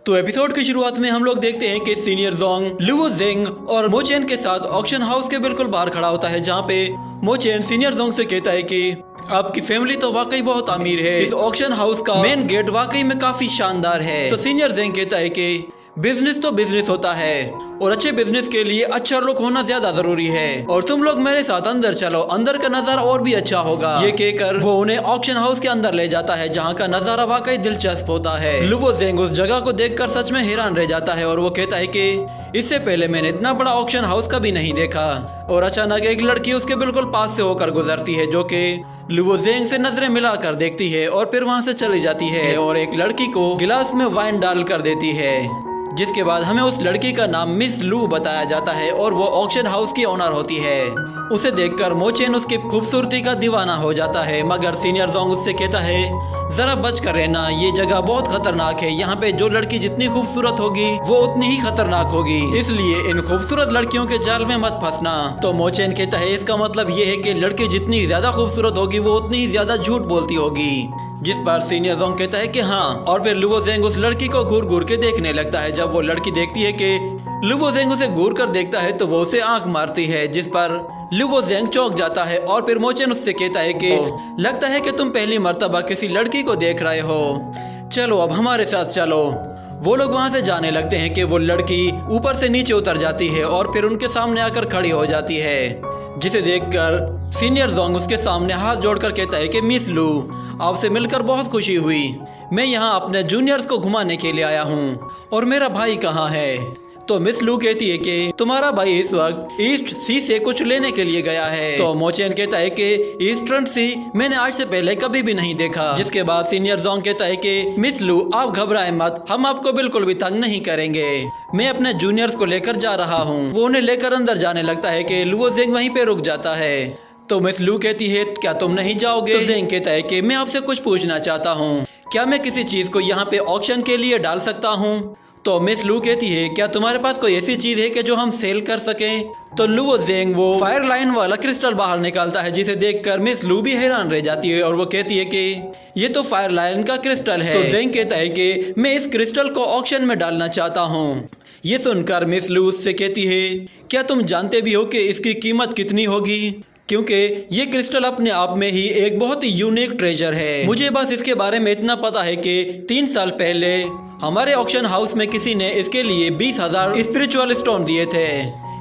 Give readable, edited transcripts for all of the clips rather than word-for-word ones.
तो एपिसोड की शुरुआत में हम लोग देखते हैं कि सीनियर जोंग लुवो जेंग और मोचेन के साथ ऑक्शन हाउस के बिल्कुल बाहर खड़ा होता है, जहाँ पे मोचेन सीनियर जोंग से कहता है कि आपकी फैमिली तो वाकई बहुत अमीर है, इस ऑक्शन हाउस का मेन गेट वाकई में काफी शानदार है। तो सीनियर जेंग कहता है कि बिजनेस तो बिजनेस होता है और अच्छे बिजनेस के लिए अच्छा लुक होना ज्यादा जरूरी है, और तुम लोग मेरे साथ अंदर चलो, अंदर का नजारा और भी अच्छा होगा। ये कहकर वो उन्हें ऑक्शन हाउस के अंदर ले जाता है, जहाँ का नजारा वाकई दिलचस्प होता है। लुवो जेंग उस जगह को देखकर सच में हैरान रह जाता है और वो कहता है कि इससे पहले मैंने इतना बड़ा ऑक्शन हाउस कभी नहीं देखा। और अचानक एक लड़की उसके बिल्कुल पास से होकर गुजरती है, जो कि लुवो जेंग से नजरें मिलाकर देखती है और फिर वहाँ से चली जाती है और एक लड़की को गिलास में वाइन डाल कर देती है, जिसके बाद हमें उस लड़की का नाम मिस लू बताया जाता है और वो ऑक्शन हाउस की ओनर होती है। उसे देखकर मोचेन उसकी खूबसूरती का दीवाना हो जाता है, मगर सीनियर जोंग उससे कहता है जरा बच कर रहना, ये जगह बहुत खतरनाक है, यहाँ पे जो लड़की जितनी खूबसूरत होगी वो उतनी ही खतरनाक होगी, इसलिए इन खूबसूरत लड़कियों के जाल में मत फंसना। तो मोचेन कहता है इसका मतलब ये है कि लड़की जितनी ज्यादा खूबसूरत होगी वो उतनी ही ज्यादा झूठ बोलती होगी, जिस पर सीनियर जोंग कहता है कि हाँ। और फिर लुवो जेंग उस लड़की को घूर घूर के देखने लगता है। जब वो लड़की देखती है कि लुवो जेंग उसे घूर कर देखता है तो वो उसे आंख मारती है, जिस पर लुवो जेंग चौंक जाता है और फिर मोचेन उससे कहता है कि लगता है कि तुम पहली मर्तबा किसी लड़की को देख रहे हो, चलो अब हमारे साथ चलो। वो लोग वहाँ से जाने लगते हैं कि वो लड़की ऊपर से नीचे उतर जाती है और फिर उनके सामने आकर खड़ी हो जाती है, जिसे देखकर सीनियर जोंग उसके सामने हाथ जोड़कर कहता है कि मिस लू, आपसे मिलकर बहुत खुशी हुई, मैं यहाँ अपने जूनियर्स को घुमाने के लिए आया हूँ, और मेरा भाई कहाँ है? तो मिस लू कहती है कि तुम्हारा भाई इस वक्त ईस्ट सी से कुछ लेने के लिए गया है। तो मोचेन कहता है कि ईस्टर्न सी मैंने आज से पहले कभी भी नहीं देखा, जिसके बाद सीनियर जोंग कहता है कि मिस लू आप घबराएं मत, हम आपको बिल्कुल भी तंग नहीं करेंगे, मैं अपने जूनियर्स को लेकर जा रहा हूँ। वो उन्हें लेकर अंदर जाने लगता है कि लुवो जेंग वहीं पे रुक जाता है। तो मिस लू कहती है क्या तुम नहीं जाओगे? तो जेंग कहता है कि मैं आपसे कुछ पूछना चाहता हूँ, क्या मैं किसी चीज को यहाँ पे ऑक्शन के लिए डाल सकता हूँ? तो मिस लू कहती है क्या तुम्हारे पास कोई ऐसी चीज है कि जो हम सेल कर सकें? तो लुवो जेंग वो फायर लाइन वाला क्रिस्टल बाहर निकालता है, जिसे देखकर मिस लू भी हैरान रह जाती है और वो कहती है कि ये तो फायर लाइन का क्रिस्टल है। तो जेंग कहता है कि मैं इस क्रिस्टल को ऑक्शन में डालना चाहता हूँ। ये सुनकर मिस लू उससे कहती है क्या तुम जानते भी हो कि इसकी कीमत कितनी होगी? क्योंकि ये क्रिस्टल अपने आप में ही एक बहुत ही यूनिक ट्रेजर है। मुझे बस इसके बारे में इतना पता है कि 3 साल पहले हमारे ऑक्शन हाउस में किसी ने इसके लिए 20,000 स्पिरिचुअल स्टोन दिए थे।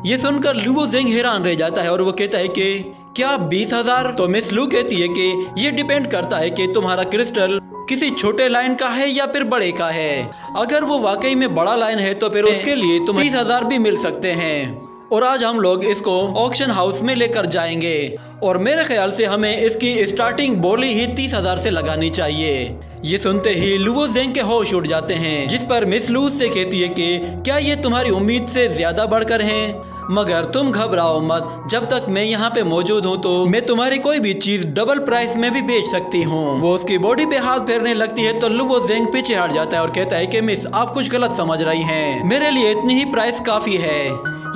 ये सुनकर लुवो जेंग हैरान रह जाता है और वो कहता है कि क्या 20,000? तो मिस लू कहती है कि ये डिपेंड करता है कि तुम्हारा क्रिस्टल किसी छोटे लाइन का है या फिर बड़े का है। अगर वो वाकई में बड़ा लाइन है तो फिर उसके लिए तुम्हें 30,000 भी मिल सकते हैं, और आज हम लोग इसको ऑक्शन हाउस में लेकर जाएंगे, और मेरे ख्याल से हमें इसकी स्टार्टिंग बोली ही 30,000 से लगानी चाहिए। ये सुनते ही लुवो जेंग के होश उड़ जाते हैं, जिस पर मिस लू से कहती है कि क्या ये तुम्हारी उम्मीद से ज्यादा बढ़कर हैं? मगर तुम घबराओ मत, जब तक मैं यहाँ पे मौजूद हूँ तो मैं तुम्हारी कोई भी चीज डबल प्राइस में भी बेच सकती हूँ। वो उसकी बॉडी पे हाथ फेरने लगती है तो लुवो जेंग पीछे हट जाता है और कहता है कि मिस आप कुछ गलत समझ रही हैं, मेरे लिए इतनी ही प्राइस काफी है।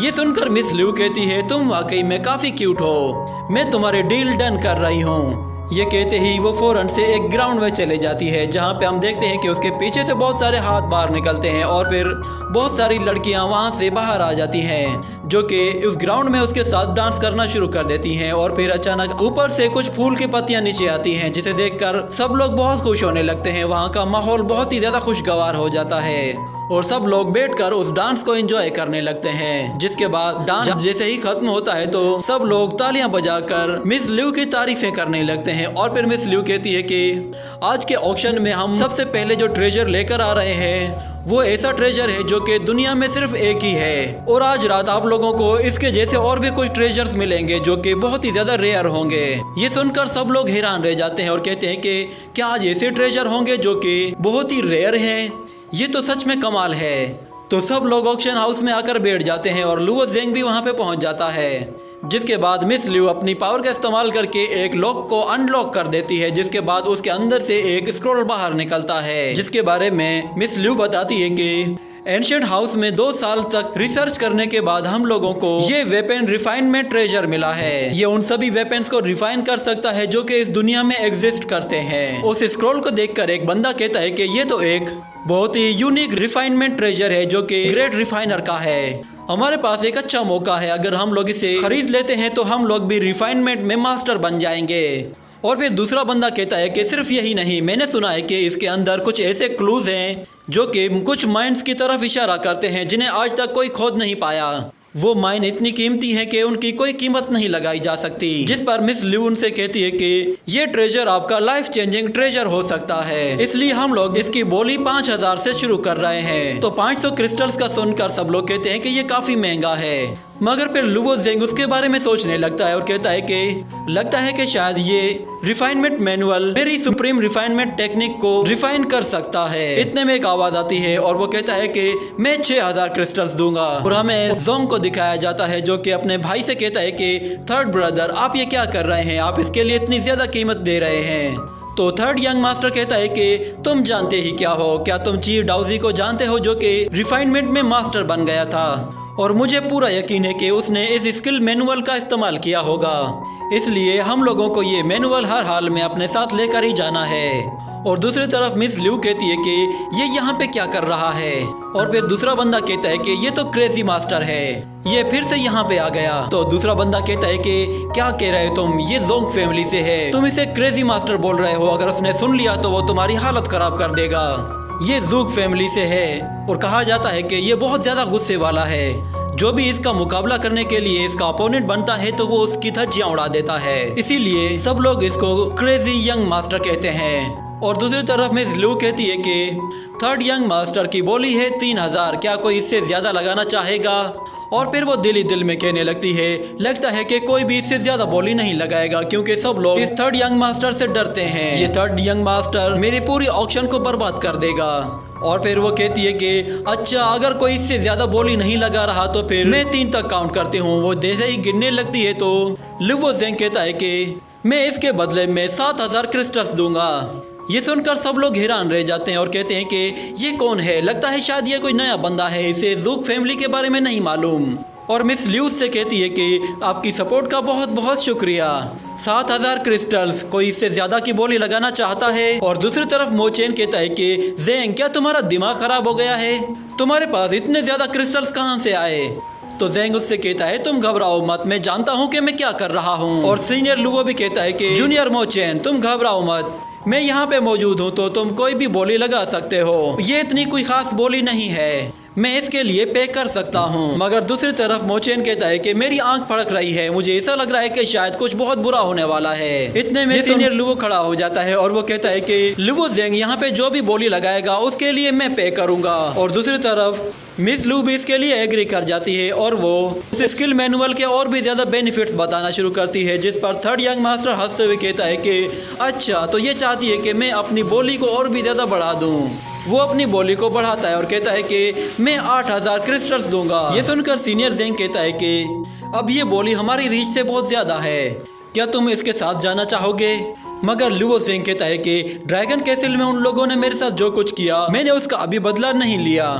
ये सुनकर मिस लू कहती है तुम वाकई में काफी क्यूट हो, मैं तुम्हारी डील डन कर रही हूँ। ये कहते ही वो फौरन से एक ग्राउंड में चले जाती है, जहाँ पे हम देखते हैं कि उसके पीछे से बहुत सारे हाथ बाहर निकलते हैं और फिर बहुत सारी लड़कियां वहाँ से बाहर आ जाती हैं, जो कि उस ग्राउंड में उसके साथ डांस करना शुरू कर देती हैं। और फिर अचानक ऊपर से कुछ फूल की पत्तियां नीचे आती हैं, जिसे देखकर सब लोग बहुत खुश होने लगते हैं। वहाँ का माहौल बहुत ही ज्यादा खुशगवार हो जाता है और सब लोग बैठकर उस डांस को एंजॉय करने लगते हैं। जिसके बाद डांस जैसे ही खत्म होता है तो सब लोग तालियां बजाकर मिस लू की तारीफें करने लगते हैं। और फिर मिस लू कहती है कि आज के ऑक्शन में हम सबसे पहले जो ट्रेजर लेकर आ रहे हैं वो ऐसा ट्रेजर है जो कि दुनिया में सिर्फ एक ही है, और आज रात आप लोगों को इसके जैसे और भी कुछ ट्रेजर्स मिलेंगे जो कि बहुत ही ज्यादा रेयर होंगे। ये सुनकर सब लोग हैरान रह जाते हैं और कहते हैं कि क्या आज ऐसे ट्रेजर होंगे जो कि बहुत ही रेयर हैं? ये तो सच में कमाल है। तो सब लोग ऑक्शन हाउस में आकर बैठ जाते हैं और लुवो जेंग भी वहाँ पे पहुँच जाता है, जिसके बाद मिस लू अपनी पावर का इस्तेमाल करके एक लॉक को अनलॉक कर देती है, जिसके बाद उसके अंदर से एक स्क्रॉल बाहर निकलता है, जिसके बारे में मिस लू बताती है कि एंशिएंट हाउस में 2 साल तक रिसर्च करने के बाद हम लोगों को ये वेपन रिफाइनमेंट ट्रेजर मिला है। ये उन सभी वेपन्स को रिफाइन कर सकता है जो कि इस दुनिया में एग्जिस्ट करते हैं। उस स्क्रॉल को देखकर एक बंदा कहता है कि ये तो एक बहुत ही यूनिक रिफाइनमेंट ट्रेजर है जो कि ग्रेट रिफाइनर का है। हमारे पास एक अच्छा मौका है, अगर हम लोग इसे खरीद लेते हैं तो हम लोग भी रिफाइनमेंट में मास्टर बन जाएंगे। और फिर दूसरा बंदा कहता है कि सिर्फ यही नहीं, मैंने सुना है कि इसके अंदर कुछ ऐसे क्लूज हैं जो कि कुछ माइंस की तरफ इशारा करते हैं जिन्हें आज तक कोई खोद नहीं पाया। वो माइन इतनी कीमती है कि उनकी कोई कीमत नहीं लगाई जा सकती। जिस पर मिस लिव उनसे कहती है कि ये ट्रेजर आपका लाइफ चेंजिंग ट्रेजर हो सकता है, इसलिए हम लोग इसकी बोली 5000 से शुरू कर रहे हैं। तो 500 क्रिस्टल्स का सुनकर सब लोग कहते हैं कि ये काफी महंगा है। मगर फिर लुवो जेंग उसके बारे में सोचने लगता है और कहता है कि लगता है कि शायद ये रिफाइनमेंट मैनुअल मेरी सुप्रीम रिफाइनमेंट टेक्निक को रिफाइन कर सकता है। इतने में एक आवाज आती है और वो कहता है कि मैं 6000 क्रिस्टल्स दूंगा। और हमें जोंग को दिखाया जाता है जो कि अपने भाई से कहता है कि थर्ड ब्रदर, आप ये क्या कर रहे हैं, आप इसके लिए इतनी ज्यादा कीमत दे रहे हैं। तो थर्ड यंग मास्टर कहता है कि तुम जानते ही क्या हो, क्या तुम चीफ डाउजी को जानते हो जो कि रिफाइनमेंट में मास्टर बन गया था, और मुझे पूरा यकीन है कि उसने इस स्किल मैनुअल का इस्तेमाल किया होगा, इसलिए हम लोगों को ये मैनुअल हर हाल में अपने साथ लेकर ही जाना है। और दूसरी तरफ मिस लिव कहती है कि ये यहाँ पे क्या कर रहा है। और फिर दूसरा बंदा कहता है कि ये तो क्रेजी मास्टर है, ये फिर से यहाँ पे आ गया। तो दूसरा बंदा कहता है कि क्या कह रहे हो तुम, ये जोंग फैमिली से है, तुम इसे क्रेजी मास्टर बोल रहे हो, अगर उसने सुन लिया तो वो तुम्हारी हालत खराब कर देगा। ये जूग फैमिली से है और कहा जाता है कि ये बहुत ज्यादा गुस्से वाला है, जो भी इसका मुकाबला करने के लिए इसका अपोनेंट बनता है तो वो उसकी धज्जियां उड़ा देता है, इसीलिए सब लोग इसको क्रेजी यंग मास्टर कहते हैं। और दूसरी तरफ मिस लू कहती है कि थर्ड यंग मास्टर की बोली है 3000, क्या कोई इससे ज्यादा लगाना चाहेगा। और फिर वो दिल ही दिल में कहने लगती है, लगता है कि कोई भी इससे ज्यादा बोली नहीं लगाएगा क्योंकि सब लोग इस थर्ड यंग मास्टर से डरते हैं। ये थर्ड यंग मास्टर मेरी पूरी ऑक्शन को बर्बाद कर देगा। और फिर वो कहती है कि अच्छा, अगर कोई इससे ज्यादा बोली नहीं लगा रहा तो फिर मैं 3 तक काउंट करती हूँ। वो जैसे ही गिनने लगती है तो लुवो जेंग कहता है कि मैं इसके बदले में 7000 क्रिस्टल्स दूंगा। ये सुनकर सब लोग हैरान रह जाते हैं और कहते हैं कि ये कौन है, लगता है शायद ये कोई नया बंदा है, इसे जूग फैमिली के बारे में नहीं मालूम। और मिस ल्यूज से कहती है कि आपकी सपोर्ट का बहुत बहुत शुक्रिया। 7000 क्रिस्टल्स, कोई इससे ज्यादा की बोली लगाना चाहता है। और दूसरी तरफ मोचेन कहता है कि जेंग, क्या तुम्हारा दिमाग खराब हो गया है, तुम्हारे पास इतने ज्यादा क्रिस्टल्स कहाँ से आए। तो जेंग उससे कहता है तुम घबराओ मत, मैं जानता हूँ कि मैं क्या कर रहा हूँ। और सीनियर लुवो भी कहता है कि जूनियर मोचेन तुम घबराओ मत, मैं यहाँ पे मौजूद हूँ तो तुम कोई भी बोली लगा सकते हो, ये इतनी कोई खास बोली नहीं है, मैं इसके लिए पे कर सकता हूँ। मगर दूसरी तरफ मोचेन कहता है कि मेरी आंख फड़क रही है, मुझे ऐसा लग रहा है कि शायद कुछ बहुत बुरा होने वाला है। इतने में सीनियर लुवो खड़ा हो जाता है और वो कहता है कि लुवो जेंग यहाँ पे जो भी बोली लगाएगा उसके लिए मैं पे करूंगा। और दूसरी तरफ मिस लू भी इसके लिए एग्री कर जाती है और वो उस स्किल मैनुअल के और भी ज्यादा बेनिफिट्स बताना शुरू करती है, जिस पर थर्ड यंग मास्टर हंसते हुए कहता है कि अच्छा, तो ये चाहती है कि मैं अपनी बोली को और भी ज्यादा बढ़ा दूं। वो अपनी बोली को बढ़ाता है और कहता है कि मैं 8000 क्रिस्टल्स दूंगा। ये सुनकर सीनियर जेंग कहता है कि अब ये बोली हमारी रीच से बहुत ज्यादा है, क्या तुम इसके साथ जाना चाहोगे। मगर लुवो जेंग कहता है कि ड्रैगन कैसल में उन लोगों ने मेरे साथ जो कुछ किया मैंने उसका अभी बदला नहीं लिया।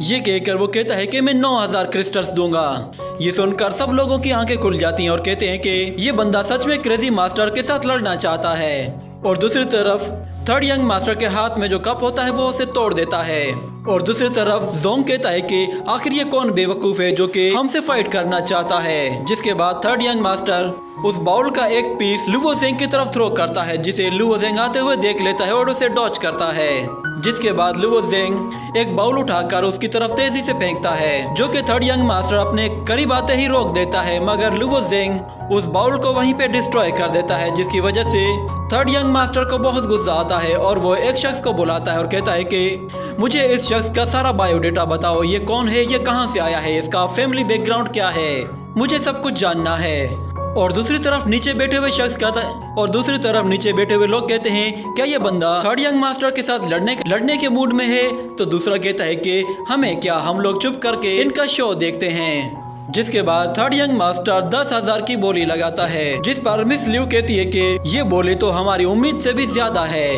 ये कहकर वो कहता है कि मैं 9000 क्रिस्टल्स दूंगा। ये सुनकर सब लोगों की आंखें खुल जाती हैं और कहते हैं कि ये बंदा सच में क्रेजी मास्टर के साथ लड़ना चाहता है। और दूसरी तरफ थर्ड यंग मास्टर के हाथ में जो कप होता है वो उसे तोड़ देता है। और दूसरी तरफ जोंग कहता है कि आखिर ये कौन बेवकूफ है जो कि हमसे फाइट करना चाहता है। जिसके बाद थर्ड यंग मास्टर उस बाउल का एक पीस लुवो जेंग की तरफ थ्रो करता है, जिसे लुवो जेंग आते हुए देख लेता है और उसे डॉच करता है। जिसके बाद लुवो जेंग एक बाउल उठाकर उसकी तरफ तेजी से फेंकता है, जो कि थर्ड यंग मास्टर अपने करीब आते ही रोक देता है। मगर लुवो जेंग उस बाउल को वहीं पे डिस्ट्रॉय कर देता है, जिसकी वजह से थर्ड यंग मास्टर को बहुत गुस्सा आता है और वो एक शख्स को बुलाता है और कहता है कि मुझे इस शख्स का सारा बायोडेटा बताओ, ये कौन है, ये कहाँ से आया है, इसका फैमिली बैकग्राउंड क्या है, मुझे सब कुछ जानना है। और दूसरी तरफ नीचे बैठे हुए शख्स कहता है और दूसरी तरफ नीचे बैठे हुए लोग कहते हैं क्या ये बंदा थर्ड यंग मास्टर के साथ लड़ने के मूड में है। तो दूसरा कहता है कि हमें क्या, हम लोग चुप करके इनका शो देखते हैं। जिसके बाद थर्ड यंग मास्टर 10,000 की बोली लगाता है, जिस पर मिस लिव कहती है कि ये बोली तो हमारी उम्मीद से भी ज्यादा है,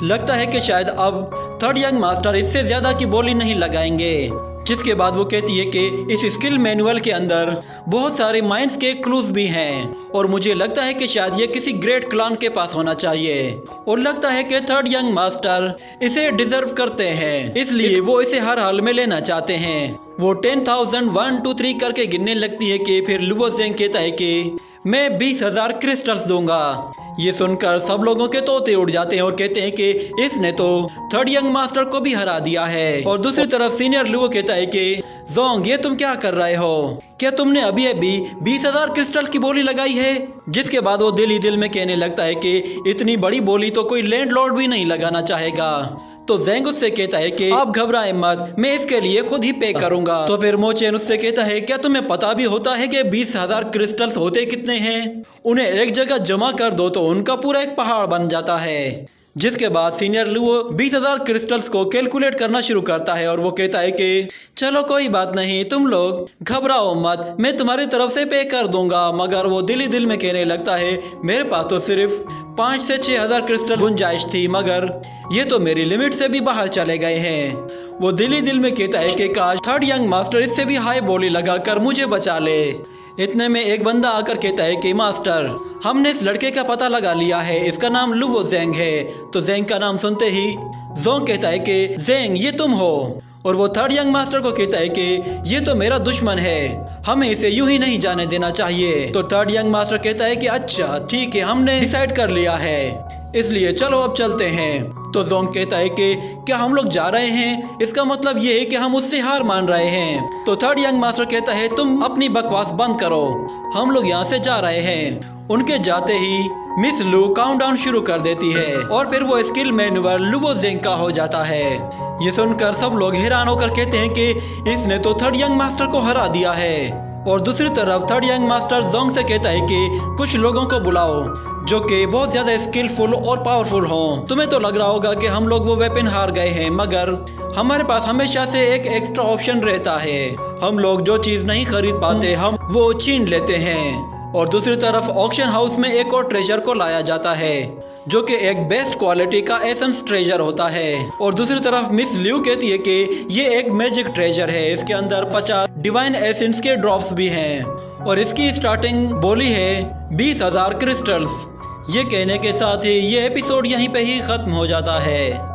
लगता है कि शायद अब थर्ड यंग मास्टर इससे ज्यादा की बोली नहीं लगाएंगे। जिसके बाद वो कहती है कि इस स्किल मैनुअल के अंदर बहुत सारे माइंस के क्लूज भी हैं और मुझे लगता है कि शायद ये किसी ग्रेट क्लान के पास होना चाहिए और लगता है कि थर्ड यंग मास्टर इसे डिजर्व करते हैं, इसलिए वो इसे हर हाल में लेना चाहते हैं। वो 10,000 1 2 3 करके गिनने लगती है कि फिर लुवो ज़ेंग कहता है कि मैं 20,000 क्रिस्टल्स दूंगा। ये सुनकर सब लोगों के तोते उड़ जाते हैं और कहते हैं कि इसने तो थर्ड यंग मास्टर को भी हरा दिया है। और दूसरी तरफ सीनियर लुवो कहता है कि ज़ोंग ये तुम क्या कर रहे हो, क्या तुमने अभी 20,000 क्रिस्टल की बोली लगाई है? जिसके बाद वो दिल ही दिल में कहने लगता है कि इतनी बड़ी बोली तो कोई लैंडलॉर्ड भी नहीं लगाना चाहेगा। तो ज़ेंग उससे कहता है कि आप घबराएं मत, मैं इसके लिए खुद ही पे करूंगा। तो फिर मोचेन उससे कहता है क्या तुम्हें पता भी होता है कि 20,000 क्रिस्टल्स होते कितने हैं? उन्हें एक जगह जमा कर दो तो उनका पूरा एक पहाड़ बन जाता है। जिसके बाद सीनियर लुवो 20,000 क्रिस्टल्स को कैलकुलेट करना शुरू करता है और वो कहता है कि चलो कोई बात नहीं, तुम लोग घबराओ मत, मैं तुम्हारी तरफ से पे कर दूंगा। मगर वो दिल ही दिल में कहने लगता है मेरे पास तो सिर्फ 5 से 6,000 क्रिस्टल गुंजाइश थी, मगर ये तो मेरी लिमिट से भी बाहर चले गए हैं। वो दिल ही दिल में कहता है कि काश थर्ड यंग मास्टर इससे भी हाई बोली लगाकर मुझे बचा ले। इतने में एक बंदा आकर कहता है कि मास्टर हमने इस लड़के का पता लगा लिया है, इसका नाम लुवो ज़ेंग है। तो ज़ेंग का नाम सुनते ही ज़ोंग कहता है कि ज़ेंग ये तुम हो, और वो थर्ड यंग मास्टर को कहता है कि ये तो मेरा दुश्मन है, हमें इसे यूं ही नहीं जाने देना चाहिए। तो थर्ड यंग मास्टर कहता है कि अच्छा ठीक है, हमने डिसाइड कर लिया है, इसलिए चलो अब चलते हैं। तो ज़ोंग कहता है कि क्या हम लोग जा रहे हैं? इसका मतलब ये है कि हम उससे हार मान रहे हैं। तो थर्ड यंग मास्टर कहता है तुम अपनी बकवास बंद करो, हम लोग यहाँ से जा रहे हैं। उनके जाते ही मिस लू काउंटडाउन शुरू कर देती है और फिर वो स्किल मैनुअल लुवो ज़ेंग का हो जाता है। ये सुनकर सब लोग हैरान होकर कहते हैं कि इसने तो थर्ड यंग मास्टर को हरा दिया है। और दूसरी तरफ थर्ड यंग मास्टर ज़ोंग से कहता है कि कुछ लोगों को बुलाओ जो कि बहुत ज़्यादा स्किलफुल और पावरफुल हों। तुम्हें तो लग रहा होगा कि हम लोग वो वेपन हार गए हैं, मगर हमारे पास हमेशा से एक एक्स्ट्रा ऑप्शन रहता है। हम लोग जो चीज़ नहीं खरीद पाते हम वो छीन लेते हैं। और दूसरी तरफ ऑक्शन हाउस में एक और ट्रेजर को लाया जाता है जो कि एक बेस्ट क्वालिटी का एसेंस ट्रेजर होता है। और दूसरी तरफ मिस ल्यू कहती है कि ये एक मैजिक ट्रेजर है, इसके अंदर 50 डिवाइन एसेंस के ड्रॉप्स भी हैं और इसकी स्टार्टिंग बोली है 20,000 क्रिस्टल्स। ये कहने के साथ ही ये एपिसोड यहीं पे ही खत्म हो जाता है।